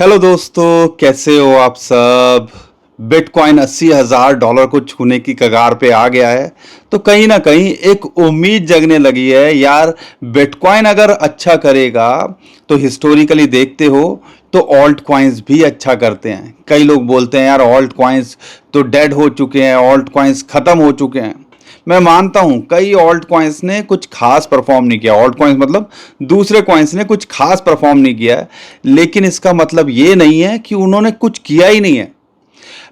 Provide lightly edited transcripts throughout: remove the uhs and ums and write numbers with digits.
Hello दोस्तों, कैसे हो आप सब। बिटकॉइन $80,000 को छूने की कगार पे आ गया है। तो कहीं ना कहीं एक उम्मीद जगने लगी है यार। बिटकॉइन अगर अच्छा करेगा तो हिस्टोरिकली देखते हो तो ऑल्ट कॉइन्स भी अच्छा करते हैं। कई लोग बोलते हैं यार ऑल्ट कॉइन्स तो डेड हो चुके हैं, ऑल्ट कॉइन्स खत्म हो चुके हैं। मैं मानता हूं कई ऑल्ट कॉइन्स ने कुछ खास परफॉर्म नहीं किया। ऑल्ट कॉइन्स मतलब दूसरे कॉइन्स ने कुछ खास परफॉर्म नहीं किया है, लेकिन इसका मतलब ये नहीं है कि उन्होंने कुछ किया ही नहीं है।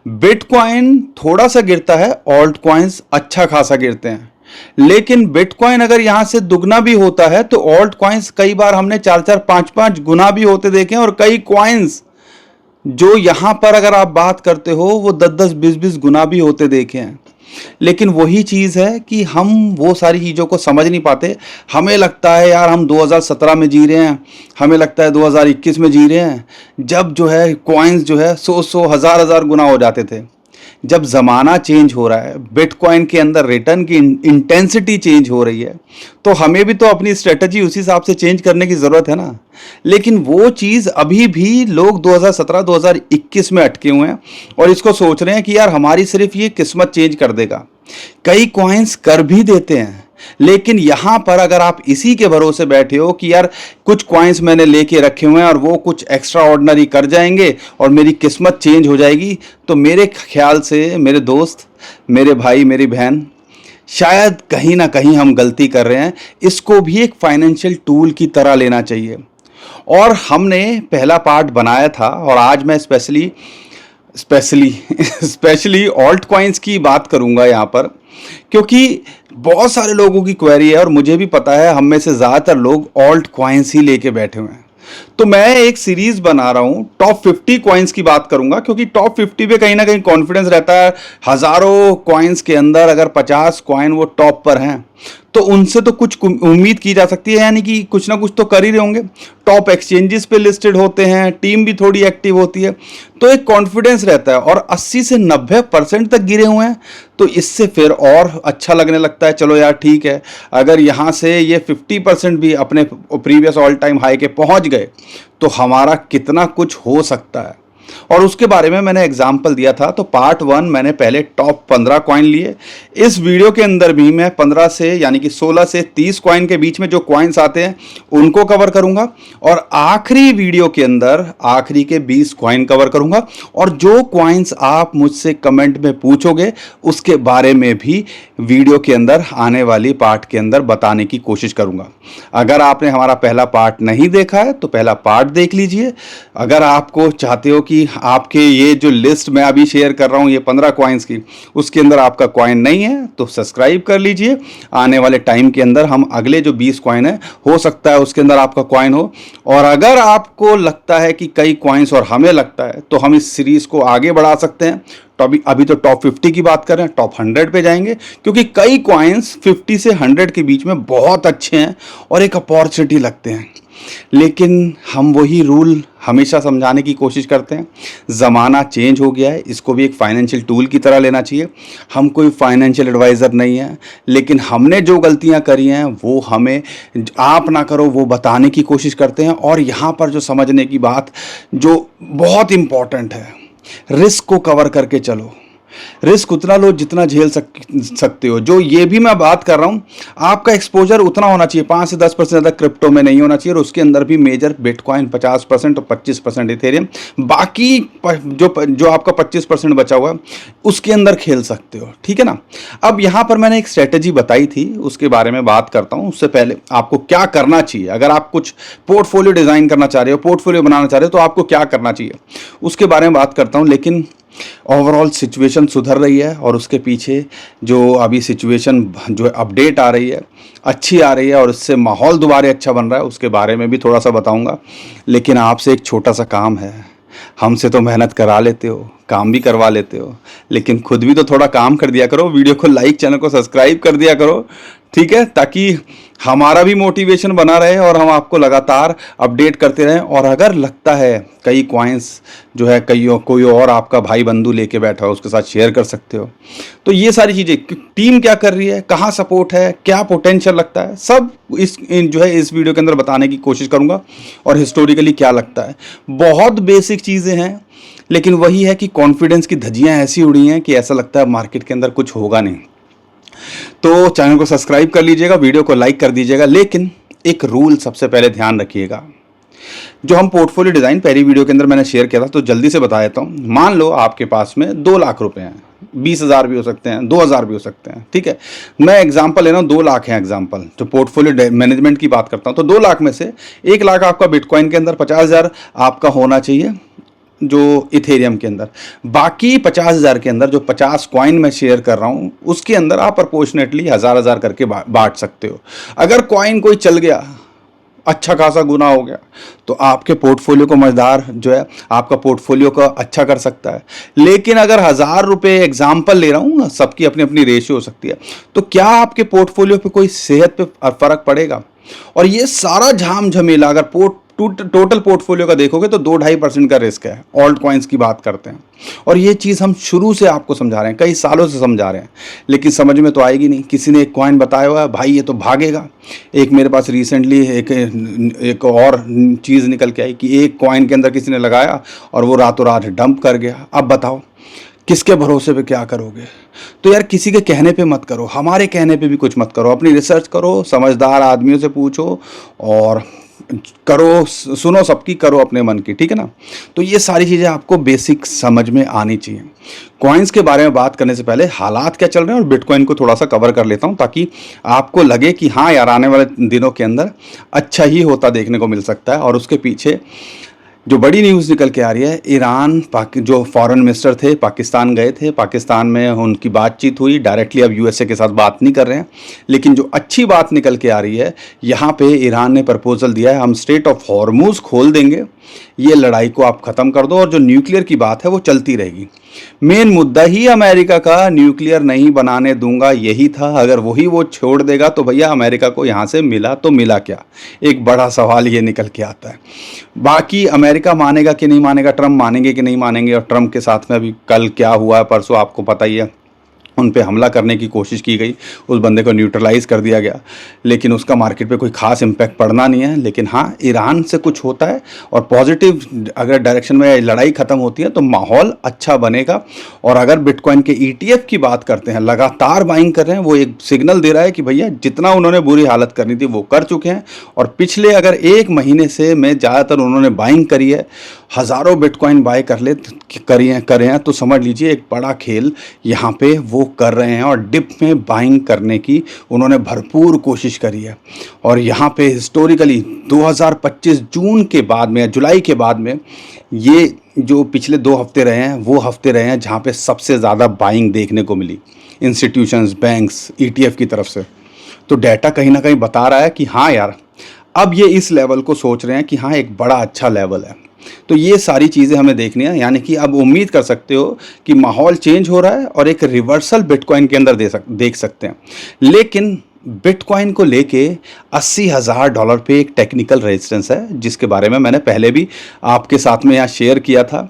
बिटकॉइन थोड़ा सा गिरता है, ऑल्ट कॉइन्स अच्छा खासा गिरते हैं। लेकिन बिटकॉइन अगर यहां से दुगना भी होता है तो ऑल्ट कॉइन्स कई बार हमने 4-4 5-5 गुना भी होते देखे हैं। और कई कॉइन्स जो यहां पर अगर आप बात करते हो वो 10-10 20-20 गुना भी होते देखे हैं। लेकिन वही चीज़ है कि हम वो सारी चीज़ों को समझ नहीं पाते। हमें लगता है यार हम 2017 में जी रहे हैं, हमें लगता है 2021 में जी रहे हैं, जब जो है कॉइन्स जो है 100-100 हज़ार-हज़ार गुना हो जाते थे। जब ज़माना चेंज हो रहा है, बिटकॉइन के अंदर रिटर्न की इंटेंसिटी चेंज हो रही है, तो हमें भी तो अपनी स्ट्रेटजी उसी हिसाब से चेंज करने की ज़रूरत है ना। लेकिन वो चीज़ अभी भी लोग 2017-2021 में अटके हुए हैं और इसको सोच रहे हैं कि यार हमारी सिर्फ ये किस्मत चेंज कर देगा। कई कॉइन्स कर भी देते हैं, लेकिन यहां पर अगर आप इसी के भरोसे बैठे हो कि यार कुछ कॉइन्स मैंने लेके रखे हुए हैं और वो कुछ एक्स्ट्रा ऑर्डिनरी कर जाएंगे और मेरी किस्मत चेंज हो जाएगी, तो मेरे ख्याल से मेरे दोस्त, मेरे भाई, मेरी बहन, शायद कहीं ना कहीं हम गलती कर रहे हैं। इसको भी एक फाइनेंशियल टूल की तरह लेना चाहिए। और हमने पहला पार्ट बनाया था और आज मैं specially specially specially alt coins की बात करूंगा यहाँ पर, क्योंकि बहुत सारे लोगों की क्वेरी है और मुझे भी पता है हम में से ज़्यादातर लोग ऑल्ट कॉइन्स ही लेके बैठे हुए हैं। तो मैं एक सीरीज बना रहा हूँ, टॉप 50 कॉइन्स की बात करूंगा, क्योंकि टॉप 50 पे कहीं ना कहीं कॉन्फिडेंस रहता है। हजारों कॉइन्स के अंदर अगर 50 कॉइन वो टॉप पर हैं तो उनसे तो कुछ उम्मीद की जा सकती है, यानी कि कुछ ना कुछ तो कर ही रहे होंगे। टॉप एक्सचेंजेस पे लिस्टेड होते हैं, टीम भी थोड़ी एक्टिव होती है, तो एक कॉन्फिडेंस रहता है। और 80 से 90% तक गिरे हुए हैं तो इससे फिर और अच्छा लगने लगता है। चलो यार ठीक है, अगर यहाँ से ये 50% भी अपने प्रीवियस ऑल टाइम हाई के पहुँच गए तो हमारा कितना कुछ हो सकता है। और उसके बारे में मैंने एग्जाम्पल दिया था। तो पार्ट 1 मैंने पहले टॉप 15 कॉइन लिए। इस वीडियो के अंदर भी मैं 15 से यानी कि 16 से 30 कॉइन के बीच में जो कॉइन्स आते हैं उनको कवर करूंगा, और आखिरी वीडियो के अंदर आखिरी के 20 कॉइन कवर करूंगा। और जो कॉइन्स आप मुझसे कमेंट में पूछोगे उसके बारे में भी वीडियो के अंदर आने वाली पार्ट के अंदर बताने की कोशिश करूंगा। अगर आपने हमारा पहला पार्ट नहीं देखा है तो पहला पार्ट देख लीजिए। अगर आपको चाहते हो कि आपके ये जो लिस्ट मैं अभी शेयर कर रहा हूँ ये 15 कॉइन्स की, उसके अंदर आपका कॉइन नहीं है तो सब्सक्राइब कर लीजिए। आने वाले टाइम के अंदर हम अगले जो 20 कॉइन है हो सकता है उसके अंदर आपका कॉइन हो। और अगर आपको लगता है कि कई कॉइन्स और हमें लगता है तो हम इस सीरीज को आगे बढ़ा सकते हैं। तो अभी तो टॉप 50 की बात कर रहे हैं, टॉप 100 पे जाएंगे, क्योंकि कई कॉइन्स 50 से 100 के बीच में बहुत अच्छे हैं और एक अपॉर्चुनिटी लगते हैं। लेकिन हम वही रूल हमेशा समझाने की कोशिश करते हैं। ज़माना चेंज हो गया है, इसको भी एक फाइनेंशियल टूल की तरह लेना चाहिए। हम कोई फाइनेंशियल एडवाइज़र नहीं है, लेकिन हमने जो गलतियां करी हैं वो हमें आप ना करो वो बताने की कोशिश करते हैं। और यहाँ पर जो समझने की बात जो बहुत इम्पॉर्टेंट है, रिस्क को कवर करके चलो। रिस्क उतना लो जितना झेल सकते हो। जो ये भी मैं बात कर रहा हूँ, आपका एक्सपोजर उतना होना चाहिए, 5 से 10% ज़्यादा क्रिप्टो में नहीं होना चाहिए। और उसके अंदर भी मेजर बिटकॉइन 50% और 25% इथेरियम, बाकी जो आपका 25% बचा हुआ है उसके अंदर खेल सकते हो, ठीक है ना। अब यहाँ पर मैंने एक स्ट्रेटेजी बताई थी, उसके बारे में बात करता हूँ। उससे पहले आपको क्या करना चाहिए, अगर आप कुछ पोर्टफोलियो डिज़ाइन करना चाह रहे हो, पोर्टफोलियो बनाना चाह रहे हो, तो आपको क्या करना चाहिए उसके बारे में बात करता हूँ। लेकिन ओवरऑल सिचुएशन सुधर रही है और उसके पीछे जो अभी सिचुएशन जो अपडेट आ रही है अच्छी आ रही है और इससे माहौल दोबारा अच्छा बन रहा है, उसके बारे में भी थोड़ा सा बताऊंगा। लेकिन आपसे एक छोटा सा काम है, हमसे तो मेहनत करा लेते हो, काम भी करवा लेते हो, लेकिन खुद भी तो थोड़ा काम कर दिया करो। वीडियो को लाइक, चैनल को सब्सक्राइब कर दिया करो, ठीक है, ताकि हमारा भी मोटिवेशन बना रहे और हम आपको लगातार अपडेट करते रहें। और अगर लगता है कई कॉइन्स जो है कोई और आपका भाई बंधु लेके बैठा हो, उसके साथ शेयर कर सकते हो। तो ये सारी चीज़ें, टीम क्या कर रही है, कहाँ सपोर्ट है, क्या पोटेंशियल लगता है, सब जो है इस वीडियो के अंदर बताने की कोशिश करूँगा। और हिस्टोरिकली क्या लगता है, बहुत बेसिक चीज़ें हैं, लेकिन वही है कि कॉन्फिडेंस की धज्जियाँ ऐसी उड़ी हैं कि ऐसा लगता है मार्केट के अंदर कुछ होगा नहीं। तो चैनल को सब्सक्राइब कर लीजिएगा, वीडियो को लाइक कर दीजिएगा, लेकिन एक रूल सबसे पहले ध्यान रखिएगा। जो हम पोर्टफोलियो डिज़ाइन पहली वीडियो के अंदर मैंने शेयर किया था, तो जल्दी से बता देता हूँ। मान लो आपके पास में 2 लाख रुपए हैं, 20,000 भी हो सकते हैं, 2,000 भी हो सकते हैं, ठीक है। मैं एग्जांपल ले रहा हूँ, 2 लाख है एग्जांपल, जो पोर्टफोलियो मैनेजमेंट की बात करता हूँ। तो 2 लाख में से 1 लाख आपका बिटकॉइन के अंदर, 50,000 आपका होना चाहिए जो इथेरियम के अंदर। बाकी 50,000 के अंदर जो 50 कॉइन मैं शेयर कर रहा हूँ, उसके अंदर आप प्रपोर्शनेटली 1,000 करके बांट सकते हो। अगर कॉइन कोई चल गया, अच्छा खासा गुना हो गया, तो आपके पोर्टफोलियो को मजेदार जो है, आपका पोर्टफोलियो को अच्छा कर सकता है। लेकिन अगर 1,000 रुपये एग्जाम्पल ले रहा हूँ, सबकी अपनी अपनी रेशियो हो सकती है, तो क्या आपके पोर्टफोलियो पे कोई सेहत पे फर्क पड़ेगा? और ये सारा झाम झमेला अगर टोटल पोर्टफोलियो का देखोगे तो 2-2.5% का रिस्क है। ऑल्ट कॉइन्स की बात करते हैं, और ये चीज़ हम शुरू से आपको समझा रहे हैं, कई सालों से समझा रहे हैं, लेकिन समझ में तो आएगी नहीं। किसी ने एक कॉइन बताया हुआ है, भाई ये तो भागेगा। एक मेरे पास रिसेंटली एक और चीज़ निकल के आई कि एक कॉइन के अंदर किसी ने लगाया और वो रातों रात डंप कर गया। अब बताओ किसके भरोसे पे क्या करोगे? तो यार किसी के कहने पे मत करो, हमारे कहने पे भी कुछ मत करो, अपनी रिसर्च करो, समझदार आदमियों से पूछो और करो, सुनो सबकी, करो अपने मन की, ठीक है ना। तो ये सारी चीज़ें आपको बेसिक समझ में आनी चाहिए। कॉइन्स के बारे में बात करने से पहले हालात क्या चल रहे हैं और बिटकॉइन को थोड़ा सा कवर कर लेता हूँ, ताकि आपको लगे कि हाँ यार आने वाले दिनों के अंदर अच्छा ही होता देखने को मिल सकता है। और उसके पीछे जो बड़ी न्यूज़ निकल के आ रही है, ईरान जो फॉरेन मिनिस्टर थे पाकिस्तान गए थे, पाकिस्तान में उनकी बातचीत हुई डायरेक्टली। अब यूएसए के साथ बात नहीं कर रहे हैं, लेकिन जो अच्छी बात निकल के आ रही है, यहाँ पे ईरान ने प्रपोजल दिया है, हम स्ट्रेट ऑफ हॉर्मुज खोल देंगे, ये लड़ाई को आप ख़त्म कर दो, और जो न्यूक्लियर की बात है वो चलती रहेगी। मेन मुद्दा ही अमेरिका का न्यूक्लियर नहीं बनाने दूंगा यही था। अगर वही वो छोड़ देगा तो भैया अमेरिका को यहाँ से मिला तो मिला क्या? एक बड़ा सवाल ये निकल के आता है। बाकी अमेरिका मानेगा कि नहीं मानेगा, ट्रम्प मानेंगे कि नहीं मानेंगे, और ट्रम्प के साथ में अभी कल क्या हुआ है, परसों आपको पता ही है, उन पे हमला करने की कोशिश की गई, उस बंदे को न्यूट्रलाइज कर दिया गया, लेकिन उसका मार्केट पे कोई खास इम्पैक्ट पड़ना नहीं है। लेकिन हाँ, ईरान से कुछ होता है और पॉजिटिव अगर डायरेक्शन में लड़ाई ख़त्म होती है तो माहौल अच्छा बनेगा। और अगर बिटकॉइन के ETF की बात करते हैं, लगातार बाइंग कर रहे हैं, वो एक सिग्नल दे रहा है कि भैया जितना उन्होंने बुरी हालत करनी थी वो कर चुके हैं। और पिछले अगर 1 महीने से में ज़्यादातर उन्होंने बाइंग करी है, हज़ारों बिटकॉइन बाय करे हैं, तो समझ लीजिए एक बड़ा खेल यहाँ पे वो कर रहे हैं। और डिप में बाइंग करने की उन्होंने भरपूर कोशिश करी है। और यहाँ पे हिस्टोरिकली 2025 जून के बाद में या जुलाई के बाद में ये जो पिछले 2 हफ्ते रहे हैं, वो हफ्ते रहे हैं जहाँ पे सबसे ज़्यादा बाइंग देखने को मिली इंस्टीट्यूशंस, बैंक्स, ETF की तरफ से। तो डाटा कहीं ना कहीं बता रहा है कि हाँ यार, अब ये इस लेवल को सोच रहे हैं कि हाँ एक बड़ा अच्छा लेवल है। तो ये सारी चीज़ें हमें देखनी है, यानी कि अब उम्मीद कर सकते हो कि माहौल चेंज हो रहा है और एक रिवर्सल बिटकॉइन के अंदर देख सकते हैं। लेकिन बिटकॉइन को लेके $80,000 पे एक टेक्निकल रेजिस्टेंस है, जिसके बारे में मैंने पहले भी आपके साथ में यहाँ शेयर किया था।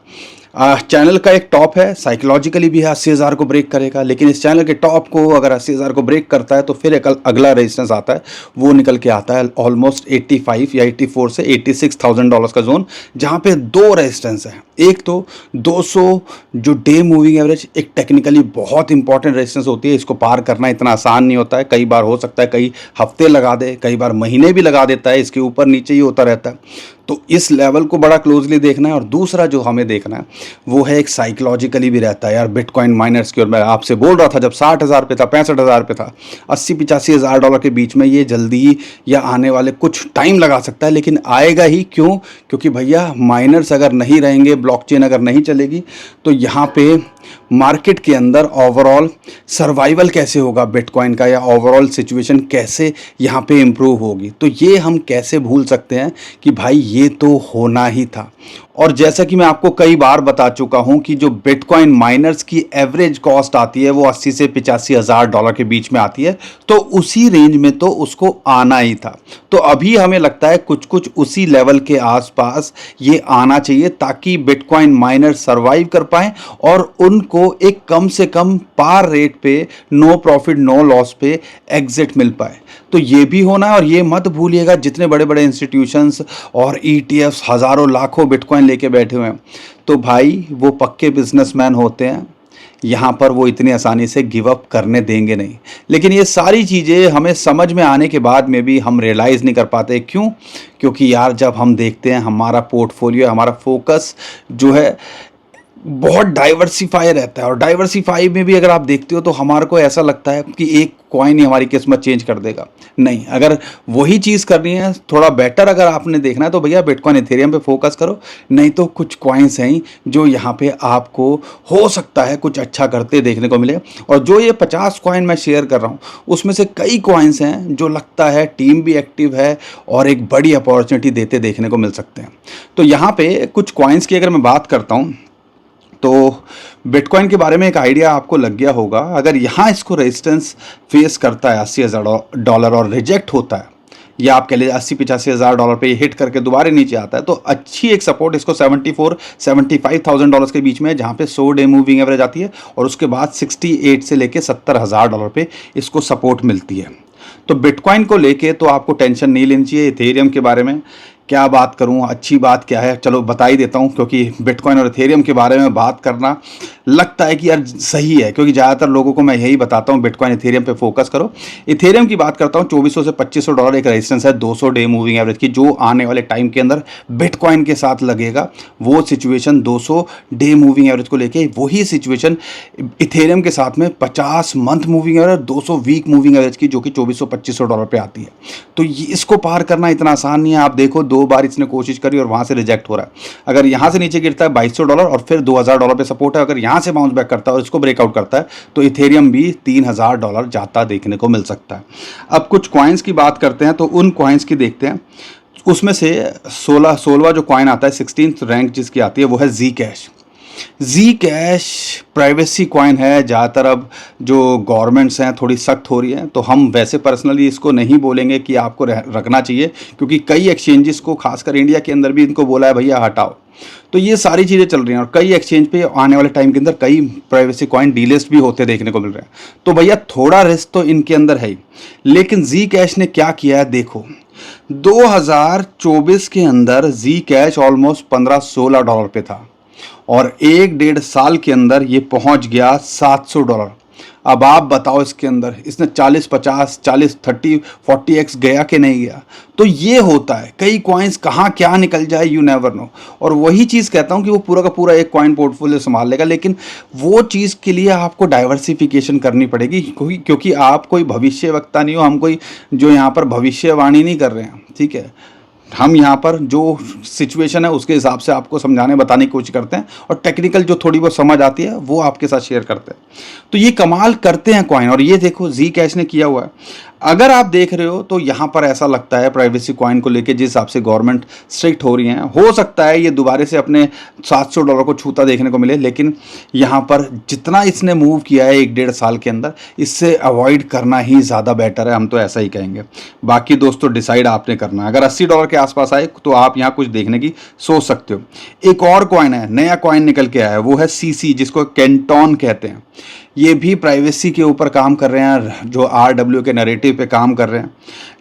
चैनल का एक टॉप है, साइकोलॉजिकली भी 80,000 को ब्रेक करेगा, लेकिन इस चैनल के टॉप को अगर 80,000 को ब्रेक करता है तो फिर एक अगला रेजिस्टेंस आता है, वो निकल के आता है ऑलमोस्ट 85 या 84 से $86,000 का जोन, जहाँ पे 2 रेजिस्टेंस है। एक तो 200 जो डे मूविंग एवरेज, एक टेक्निकली बहुत इंपॉर्टेंट रेजिस्टेंस होती है, इसको पार करना इतना आसान नहीं होता है, कई बार हो सकता है कई हफ्ते लगा दे, कई बार महीने भी लगा देता है, इसके ऊपर नीचे ही होता रहता है। तो इस लेवल को बड़ा क्लोजली देखना है। और दूसरा जो हमें देखना है वो है एक साइकोलॉजिकली भी रहता है यार, बिटकॉइन माइनर्स की। और मैं आपसे बोल रहा था जब 60,000 पे था, 65,000 पे था, $80-85,000 के बीच में, ये जल्दी या आने वाले कुछ टाइम लगा सकता है, लेकिन आएगा ही। क्यों? क्योंकि भैया माइनर्स अगर नहीं रहेंगे, ब्लॉकचेन अगर नहीं चलेगी, तो यहाँ पे मार्केट के अंदर ओवरऑल सर्वाइवल कैसे होगा बिटकॉइन का, या ओवरऑल सिचुएशन कैसे यहाँ पे इम्प्रूव होगी। तो ये हम कैसे भूल सकते हैं कि भाई ये तो होना ही था। और जैसा कि मैं आपको कई बार बता चुका हूं कि जो बिटकॉइन माइनर्स की एवरेज कॉस्ट आती है वो 80 से 85 हज़ार डॉलर के बीच में आती है, तो उसी रेंज में तो उसको आना ही था। तो अभी हमें लगता है कुछ कुछ उसी लेवल के आसपास ये आना चाहिए ताकि बिटकॉइन माइनर सरवाइव कर पाएं और उनको एक कम से कम पार रेट पे, नो प्रॉफिट नो लॉस पे एग्जिट मिल पाए। तो ये भी होना है। और ये मत भूलिएगा, जितने बड़े बड़े इंस्टीट्यूशंस और ईटीएफ्स हज़ारों लाखों बिटकॉइन लेके बैठे हुए हैं, तो भाई वो पक्के बिजनेसमैन होते हैं। यहाँ पर वो इतनी आसानी से गिव अप करने देंगे नहीं। लेकिन ये सारी चीज़ें हमें समझ में आने के बाद में भी हम रियलाइज़ नहीं कर पाते। क्यों? क्योंकि यार जब हम देखते हैं हमारा पोर्टफोलियो, हमारा फोकस जो है बहुत डाइवर्सिफाई रहता है। और डाइवर्सिफाई में भी अगर आप देखते हो तो हमारे को ऐसा लगता है कि एक कॉइन ही हमारी किस्मत चेंज कर देगा। नहीं, अगर वही चीज़ करनी है थोड़ा बेटर अगर आपने देखना है तो भैया बिटकॉइन इथेरियम पे फोकस करो। नहीं तो कुछ कॉइन्स हैं जो यहाँ पे आपको हो सकता है कुछ अच्छा करते देखने को मिले। और जो ये 50 कॉइन मैं शेयर कर रहा हूँ उसमें से कई कॉइन्स हैं जो लगता है टीम भी एक्टिव है और एक बड़ी अपॉर्चुनिटी देते देखने को मिल सकते हैं। तो यहाँ पे कुछ कॉइन्स की अगर मैं बात करता हूँ तो बिटकॉइन के बारे में एक आइडिया आपको लग गया होगा। अगर यहाँ इसको रेजिस्टेंस फेस करता है 80,000 डॉलर और रिजेक्ट होता है, या आप कह लीजिए 80-85 हज़ार डॉलर पे हिट करके दोबारा नीचे आता है, तो अच्छी एक सपोर्ट इसको 74-75,000 डॉलर के बीच में है, जहाँ पे 100 डे मूविंग एवरेज आती है। और उसके बाद 68 से लेके 70,000 डॉलर पे इसको सपोर्ट मिलती है। तो बिटकॉइन को लेके तो आपको टेंशन नहीं लेनी चाहिए। इथेरियम के बारे में क्या बात करूं, अच्छी बात क्या है, चलो बता ही देता हूं। क्योंकि बिटकॉइन और इथेरियम के बारे में बात करना लगता है कि यार सही है, क्योंकि ज़्यादातर लोगों को मैं यही बताता हूं बिटकॉइन इथेरियम पे फोकस करो। इथेरियम की बात करता हूं, 2400 से 2500 डॉलर एक रेजिस्टेंस है 200 डे मूविंग एवरेज की, जो आने वाले टाइम के अंदर बिटकॉइन के साथ लगेगा। वो सिचुएशन 200 डे मूविंग एवरेज को लेके, वही सिचुएशन इथेरियम के साथ में 50 month moving average, 200 week moving average की, जो कि 2400-2500 डॉलर पे आती है। तो ये इसको पार करना इतना आसान नहीं है। आप देखो 2 बार इसने कोशिश करी और वहां से रिजेक्ट हो रहा है। अगर यहां से नीचे गिरता है 2200 डॉलर और फिर 2000 डॉलर पे सपोर्ट है, अगर यहां से बाउंस बैक करता है और इसको ब्रेकआउट करता है तो इथेरियम भी 3000 डॉलर जाता देखने को मिल सकता है। अब कुछ कॉइन्स की बात करते हैं, तो उन कॉइन्स की देखते हैं। उसमें से 16वां जो कॉइन आता है, 16th रैंक जिसकी आती है, वो है जी कैश। जी कैश प्राइवेसी कॉइन है। ज़्यादातर अब जो गवर्नमेंट्स हैं थोड़ी सख्त हो रही हैं, तो हम वैसे पर्सनली इसको नहीं बोलेंगे कि आपको रखना चाहिए, क्योंकि कई एक्सचेंजेस को, खासकर इंडिया के अंदर भी, इनको बोला है भैया हटाओ। तो ये सारी चीज़ें चल रही हैं और कई एक्सचेंज पे आने वाले टाइम के अंदर कई प्राइवेसी कॉइन डीलिस्ट भी होते देखने को मिल रहे हैं। तो भैया थोड़ा रिस्क तो इनके अंदर है ही। लेकिन जी कैश ने क्या किया है देखो, 2024 के अंदर जी कैश ऑलमोस्ट 15-16 डॉलर पे था और 1-1.5 साल के अंदर ये पहुंच गया 700 डॉलर। अब आप बताओ इसके अंदर इसने 40-50, 40-30-40x गया कि नहीं गया। तो ये होता है, कई कॉइन्स कहाँ क्या निकल जाए यू नेवर नो। और वही चीज़ कहता हूँ कि वो पूरा का पूरा एक कॉइन पोर्टफोलियो संभाल लेगा, लेकिन वो चीज़ के लिए आपको डाइवर्सिफिकेशन करनी पड़ेगी, क्योंकि आप कोई भविष्यवक्ता नहीं हो। हम कोई जो यहाँ पर भविष्यवाणी नहीं कर रहे हैं, ठीक है। हम यहाँ पर जो सिचुएशन है उसके हिसाब से आपको समझाने बताने की कोशिश करते हैं और टेक्निकल जो थोड़ी बहुत समझ आती है वो आपके साथ शेयर करते हैं। तो ये कमाल करते हैं कॉइन। और ये देखो जी कैश ने किया हुआ है। अगर आप देख रहे हो तो यहाँ पर ऐसा लगता है प्राइवेसी कॉइन को लेके जिस हिसाब से गवर्नमेंट स्ट्रिक्ट हो रही है, हो सकता है ये दोबारा से अपने 700 डॉलर को छूता देखने को मिले। लेकिन यहाँ पर जितना इसने मूव किया है 1-1.5 साल के अंदर, इससे अवॉइड करना ही ज़्यादा बेटर है। हम तो ऐसा ही कहेंगे। बाकी दोस्तों डिसाइड आपने करना है। अगर 80 डॉलर के आसपास आए तो आप यहाँ कुछ देखने की सोच सकते हो। एक और कॉइन है, नया कॉइन निकल के आया है, वो है सीसी, जिसको कैंटोन कहते हैं। ये भी प्राइवेसी के ऊपर काम कर रहे हैं, जो RW के नैरेटिव पे काम कर रहे हैं।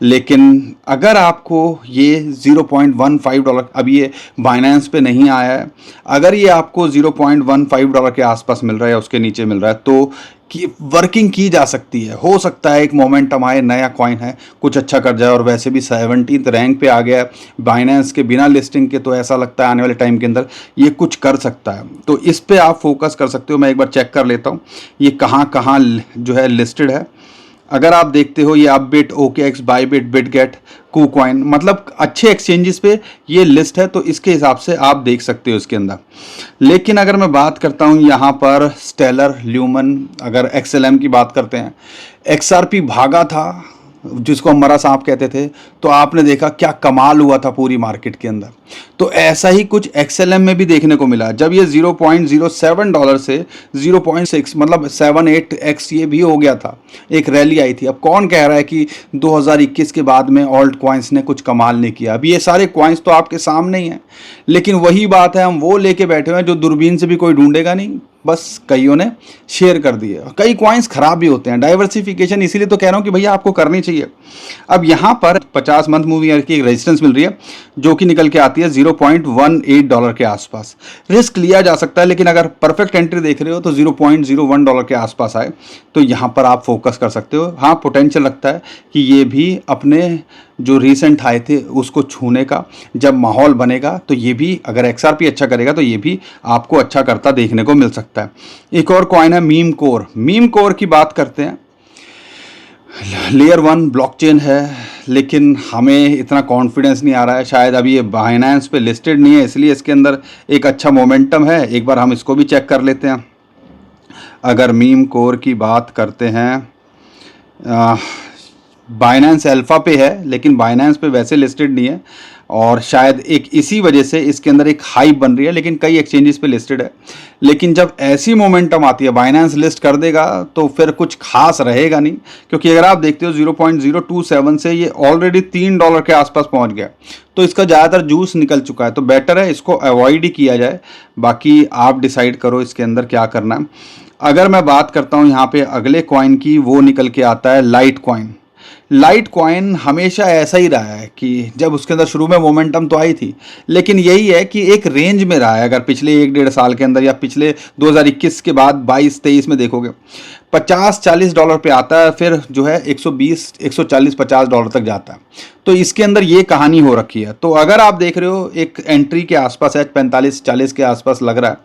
लेकिन अगर आपको ये 0.15 डॉलर, अब ये बाइनेंस पे नहीं आया है, अगर ये आपको 0.15 डॉलर के आसपास मिल रहा है या उसके नीचे मिल रहा है तो कि वर्किंग की जा सकती है। हो सकता है एक मोमेंटम आए, नया कॉइन है, कुछ अच्छा कर जाए। और वैसे भी 17th रैंक पे आ गया है बाइनेंस के बिना लिस्टिंग के, तो ऐसा लगता है आने वाले टाइम के अंदर ये कुछ कर सकता है। तो इस पे आप फोकस कर सकते हो। मैं एक बार चेक कर लेता हूँ ये कहाँ कहाँ जो है लिस्टेड है। अगर आप देखते हो ये upbeat, OKX, Bybit, Bitget, KuCoin, मतलब अच्छे एक्सचेंजेस पे ये लिस्ट है, तो इसके हिसाब से आप देख सकते हो इसके अंदर। लेकिन अगर मैं बात करता हूँ यहाँ पर स्टेलर, ल्यूमन, अगर XLM की बात करते हैं, XRP भागा था जिसको हम मरा सांप कहते थे, तो आपने देखा क्या कमाल हुआ था पूरी मार्केट के अंदर। तो ऐसा ही कुछ XLM में भी देखने को मिला। जब ये $0.07 से 0.6 मतलब 7-8x ये भी हो गया था, एक रैली आई थी। अब कौन कह रहा है कि 2021 के बाद में ऑल्ट कॉइन्स ने कुछ कमाल नहीं किया? अब ये सारे कॉइन्स तो आपके सामने ही हैं, लेकिन वही बात है, हम वो लेके बैठे हुए हैं जो दूरबीन से भी कोई ढूंढेगा नहीं, बस कईयों ने शेयर कर दिए। कई कॉइन्स खराब भी होते हैं। डाइवर्सिफिकेशन इसीलिए तो कह रहा हूँ कि भैया आपको करनी चाहिए। अब यहाँ पर 50 मंथ मूविंग की एक रेजिस्टेंस मिल रही है जो कि निकल के आती है $0.18 के आसपास। रिस्क लिया जा सकता है, लेकिन अगर परफेक्ट एंट्री देख रहे हो तो $0.01 के आसपास आए तो यहाँ पर आप फोकस कर सकते हो। हाँ, पोटेंशियल लगता है कि ये भी अपने जो रीसेंट हाई थे उसको छूने का जब माहौल बनेगा, तो ये भी अगर XRP अच्छा करेगा तो ये भी आपको अच्छा करता देखने को मिल सकता है। एक और कॉइन है मीम कोर। मीम कोर की बात करते हैं। लेयर 1 ब्लॉकचेन है, लेकिन हमें इतना कॉन्फिडेंस नहीं आ रहा है। शायद अभी ये बाइनेंस पे लिस्टेड नहीं है, इसलिए इसके अंदर एक अच्छा मोमेंटम है। एक बार हम इसको भी चेक कर लेते हैं। अगर मीम कोर की बात करते हैं, बाइनेंस अल्फ़ा पे है, लेकिन बाइनेंस पे वैसे लिस्टेड नहीं है, और शायद एक इसी वजह से इसके अंदर एक हाइप बन रही है, लेकिन कई एक्सचेंजेस पे लिस्टेड है। लेकिन जब ऐसी मोमेंटम आती है, बाइनेंस लिस्ट कर देगा तो फिर कुछ खास रहेगा नहीं, क्योंकि अगर आप देखते हो 0.027 से ये ऑलरेडी $3 के आसपास पहुंच गया, तो इसका ज़्यादातर जूस निकल चुका है। तो बेटर है इसको अवॉइड ही किया जाए। बाकी आप डिसाइड करो इसके अंदर क्या करना है। अगर मैं बात करता हूँ यहाँ पे अगले कॉइन की, वो निकल के आता है लाइट कॉइन। लाइट कॉइन हमेशा ऐसा ही रहा है कि जब उसके अंदर शुरू में मोमेंटम तो आई थी, लेकिन यही है कि एक रेंज में रहा है। अगर पिछले 1-1.5 साल के अंदर या पिछले 2021 के बाद 22-23 में देखोगे, $50-40 पे आता है, फिर जो है $120-140-50 तक जाता है। तो इसके अंदर ये कहानी हो रखी है। तो अगर आप देख रहे हो एक एंट्री के आसपास है, 45-40 के आसपास लग रहा है,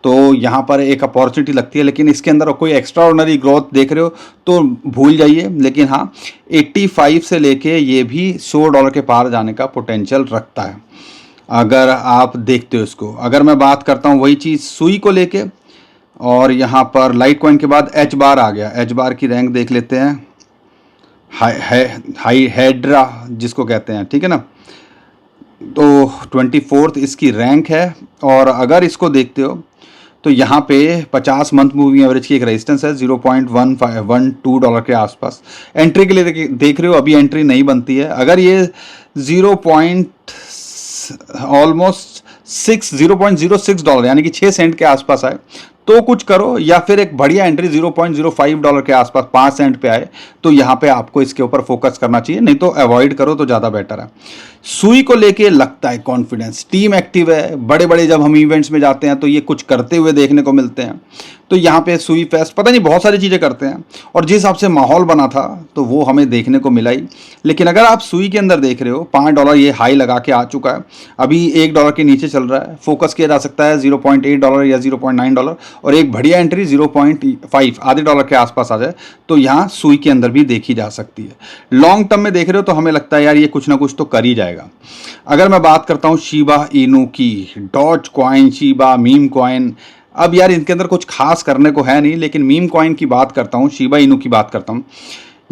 तो यहाँ पर एक अपॉर्चुनिटी लगती है। लेकिन इसके अंदर कोई एक्स्ट्रा ऑर्डिनरी ग्रोथ देख रहे हो तो भूल जाइए। लेकिन हाँ, 85 से लेके ये भी $100 के पार जाने का पोटेंशियल रखता है अगर आप देखते हो इसको। अगर मैं बात करता हूँ वही चीज़ सुई को लेके, और यहाँ पर लाइट कॉइन के बाद एच बार आ गया। एच बार की रैंक देख लेते हैं। हाई हेड्रा जिसको कहते हैं, ठीक है ना, तो 24th इसकी रैंक है। और अगर इसको देखते हो तो यहाँ पे 50 मंथ मूविंग एवरेज की एक रेजिस्टेंस है $0.1512 के आसपास। एंट्री के लिए देख रहे हो, अभी एंट्री नहीं बनती है। अगर ये 0.06 यानी कि 6 सेंट के आसपास आए तो कुछ करो, या फिर एक बढ़िया एंट्री $0.05 के आसपास 5 सेंट पे आए तो यहाँ पे आपको इसके ऊपर फोकस करना चाहिए, नहीं तो अवॉइड करो तो ज़्यादा बेटर है। सुई को लेके लगता है कॉन्फिडेंस, टीम एक्टिव है। बड़े बड़े जब हम इवेंट्स में जाते हैं तो ये कुछ करते हुए देखने को मिलते हैं। तो यहाँ पे सुई फेस्ट पता नहीं बहुत सारी चीज़ें करते हैं, और जिस हिसाब से माहौल बना था तो वो हमें देखने को मिला ही। लेकिन अगर आप सुई के अंदर देख रहे हो, $5 ये हाई लगा के आ चुका है, अभी $1 के नीचे चल रहा है। फोकस किया जा सकता है $0.8 या $0.9, और एक बढ़िया एंट्री 0.5 आधे डॉलर के आसपास आ जाए तो यहाँ सुई के अंदर भी देखी जा सकती है। लॉन्ग टर्म में देख रहे हो तो हमें लगता है यार ये कुछ ना कुछ तो कर ही जाएगा। अगर मैं बात करता हूँ शिबा इनू की, Dogecoin, Shiba, meme coin, अब यार इनके अंदर कुछ खास करने को है नहीं, लेकिन मीम कॉइन की बात करता हूँ, शिबा इनू की बात करता हूँ।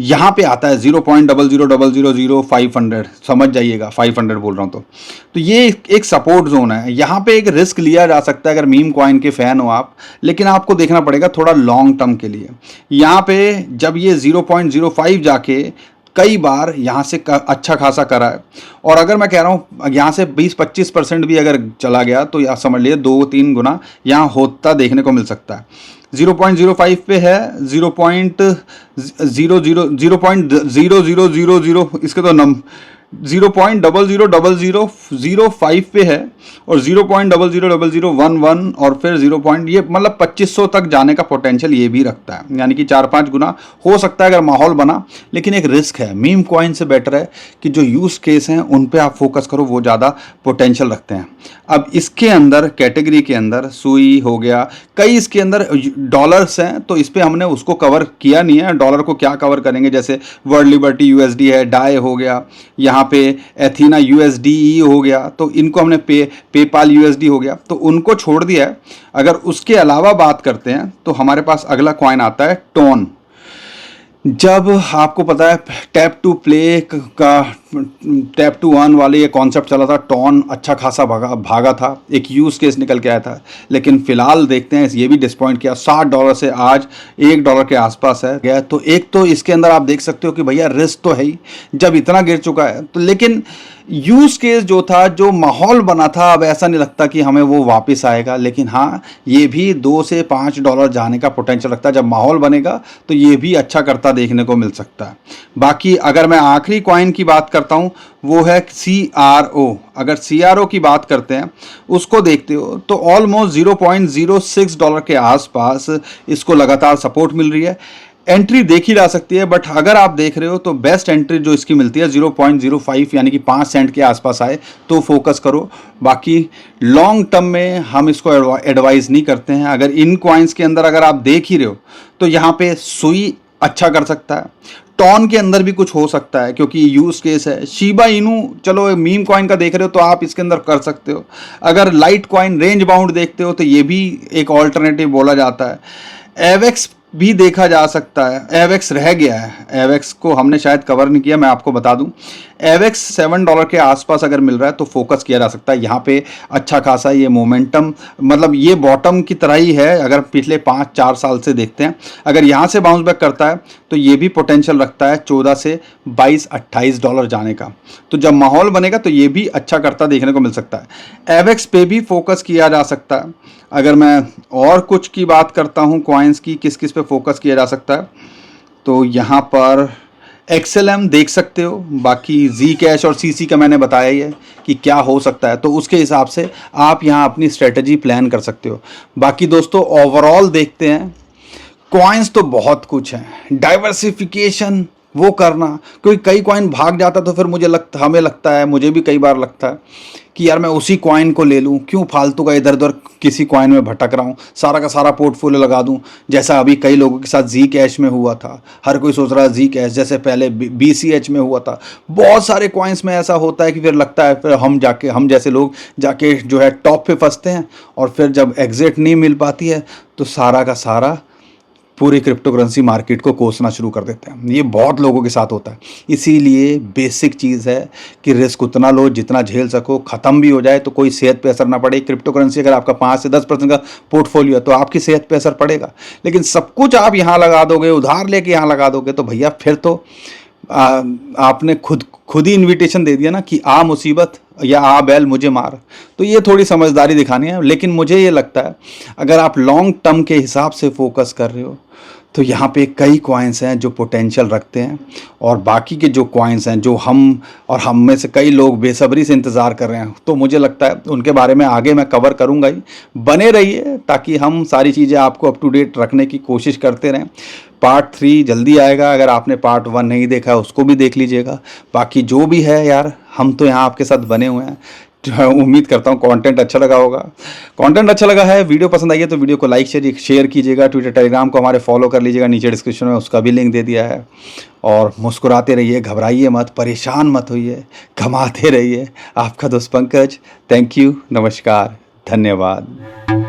यहाँ पे आता है 0.0000500, समझ जाइएगा 500 बोल रहा हूँ तो ये एक सपोर्ट जोन है। यहाँ पे एक रिस्क लिया जा सकता है अगर मीम कॉइन के फैन हो आप, लेकिन आपको देखना पड़ेगा थोड़ा लॉन्ग टर्म के लिए। यहाँ पे जब ये 0.05 जाके कई बार यहाँ से अच्छा खासा करा है, और अगर मैं कह रहा हूँ यहाँ से 20-25% भी अगर चला गया तो या समझ लिए 2-3 गुना यहाँ होता देखने को मिल सकता है। 0.05 पे है, 0.000000 इसके तो 0.000005 पे है, और 0.000011 और फिर 0. ये मतलब 2500 तक जाने का पोटेंशियल ये भी रखता है, यानी कि 4-5 गुना हो सकता है अगर माहौल बना। लेकिन एक रिस्क है। मीम कॉइन से बेटर है कि जो यूज़ केस हैं उन पे आप फोकस करो, वो ज़्यादा पोटेंशियल रखते हैं। अब इसके अंदर कैटेगरी के अंदर सुई हो गया, कई इसके अंदर डॉलर्स हैं तो इस पर हमने उसको कवर किया नहीं है। डॉलर को क्या कवर करेंगे, जैसे वर्ल्ड लिबर्टी USD है, डाई हो गया, यहाँ पे एथीना USDE हो गया, तो इनको हमने पेपाल USD हो गया, तो उनको छोड़ दिया है। अगर उसके अलावा बात करते हैं तो हमारे पास अगला कॉइन आता है टोन। जब आपको पता है टैप टू प्ले का टैप टू अर्न वाले ये कॉन्सेप्ट चला था, टॉन अच्छा खासा भागा था, एक यूज़ केस निकल के आया था, लेकिन फिलहाल देखते हैं ये भी डिसपॉइंट किया। $60 से आज $1 के आसपास है गया। तो एक तो इसके अंदर आप देख सकते हो कि भैया रिस्क तो है ही जब इतना गिर चुका है तो, लेकिन यूज़ केस जो था, जो माहौल बना था, अब ऐसा नहीं लगता कि हमें वो वापस आएगा। लेकिन हाँ, ये भी $2 से $5 जाने का पोटेंशियल रखता है। जब माहौल बनेगा तो ये भी अच्छा करता देखने को मिल सकता है। बाकी अगर मैं आखिरी कॉइन की बात करता हूँ वो है CRO। अगर CRO की बात करते हैं, उसको देखते हो तो ऑलमोस्ट $0.06 के आसपास इसको लगातार सपोर्ट मिल रही है। एंट्री देखी जा सकती है, बट अगर आप देख रहे हो तो बेस्ट एंट्री जो इसकी मिलती है 0.05 यानी कि 5 सेंट के आसपास आए तो फोकस करो। बाकी लॉन्ग टर्म में हम इसको एडवाइस नहीं करते हैं। अगर इन कॉइन्स के अंदर अगर आप देख ही रहे हो तो यहाँ पे सुई अच्छा कर सकता है, टॉन के अंदर भी कुछ हो सकता है क्योंकि यूज केस है। शीबा इनू चलो मीम कॉइन का देख रहे हो तो आप इसके अंदर कर सकते हो। अगर लाइट कॉइन रेंज बाउंड देखते हो तो ये भी एक ऑल्टरनेटिव बोला जाता है। एवेक्स भी देखा जा सकता है, एवेक्स रह गया है, एवेक्स को हमने शायद कवर नहीं किया, मैं आपको बता दूं। एवेक्स $7 के आसपास अगर मिल रहा है तो फोकस किया जा सकता है। यहाँ पे अच्छा खासा ये मोमेंटम, मतलब ये बॉटम की तरह ही है अगर पिछले 5-4 साल से देखते हैं। अगर यहाँ से बाउंस बैक करता है तो ये भी पोटेंशियल रखता है $14 से $22-28 जाने का। तो जब माहौल बनेगा तो ये भी अच्छा करता देखने को मिल सकता है। एवेक्स पे भी फोकस किया जा सकता है। अगर मैं और कुछ की बात करता हूँ कॉइन्स की, किस किस पे फोकस किया जा सकता है, तो यहाँ पर XLM देख सकते हो। बाकी Zcash और CC का मैंने बताया ही है कि क्या हो सकता है, तो उसके हिसाब से आप यहाँ अपनी स्ट्रेटजी प्लान कर सकते हो। बाकी दोस्तों ओवरऑल देखते हैं, कॉइन्स तो बहुत कुछ हैं, डाइवर्सिफिकेशन वो करना, क्योंकि कई कॉइन भाग जाता तो फिर हमें लगता है, मुझे भी कई बार लगता है कि यार मैं उसी कॉइन को ले लूँ, क्यों फालतू का इधर उधर किसी कॉइन में भटक रहा हूँ, सारा का सारा पोर्टफोलियो लगा दूँ। जैसा अभी कई लोगों के साथ Zcash में हुआ था, हर कोई सोच रहा है Zcash, जैसे पहले BCH में हुआ था। बहुत सारे कॉइन्स में ऐसा होता है कि फिर लगता है, फिर हम जैसे लोग जाके जो है टॉप पे फंसते हैं, और फिर जब एग्जिट नहीं मिल पाती है तो सारा का सारा पूरी क्रिप्टो करेंसी मार्केट को कोसना शुरू कर देते हैं। ये बहुत लोगों के साथ होता है। इसीलिए बेसिक चीज़ है कि रिस्क उतना लो जितना झेल सको, ख़त्म भी हो जाए तो कोई सेहत पे असर ना पड़े। क्रिप्टो करेंसी अगर आपका 5 से 10% का पोर्टफोलियो है तो आपकी सेहत पे असर पड़ेगा, लेकिन सब कुछ आप यहाँ लगा दोगे, उधार लेके यहाँ लगा दोगे, तो भैया फिर तो आपने खुद ही इन्विटेशन दे दिया ना कि आ मुसीबत या आ बैल मुझे मार। तो ये थोड़ी समझदारी दिखानी है। लेकिन मुझे ये लगता है अगर आप लॉन्ग टर्म के हिसाब से फोकस कर रहे हो तो यहाँ पे कई कॉइन्स हैं जो पोटेंशियल रखते हैं, और बाकी के जो कॉइन्स हैं जो हम में से कई लोग बेसब्री से इंतज़ार कर रहे हैं, तो मुझे लगता है उनके बारे में आगे मैं कवर करूँगा ही। बने रहिए ताकि हम सारी चीज़ें आपको अप टू डेट रखने की कोशिश करते रहें। पार्ट 3 जल्दी आएगा, अगर आपने पार्ट 1 नहीं देखा है उसको भी देख लीजिएगा। बाकी जो भी है यार, हम तो यहाँ आपके साथ बने हुए हैं। उम्मीद करता हूँ कंटेंट अच्छा लगा होगा। कंटेंट अच्छा लगा है, वीडियो पसंद आई है तो वीडियो को लाइक शेयर कीजिएगा। ट्विटर टेलीग्राम को हमारे फॉलो कर लीजिएगा, नीचे डिस्क्रिप्शन में उसका भी लिंक दे दिया है। और मुस्कुराते रहिए, घबराइए मत, परेशान मत होइए, कमाते रहिए। आपका दोस्त पंकज। थैंक यू, नमस्कार, धन्यवाद।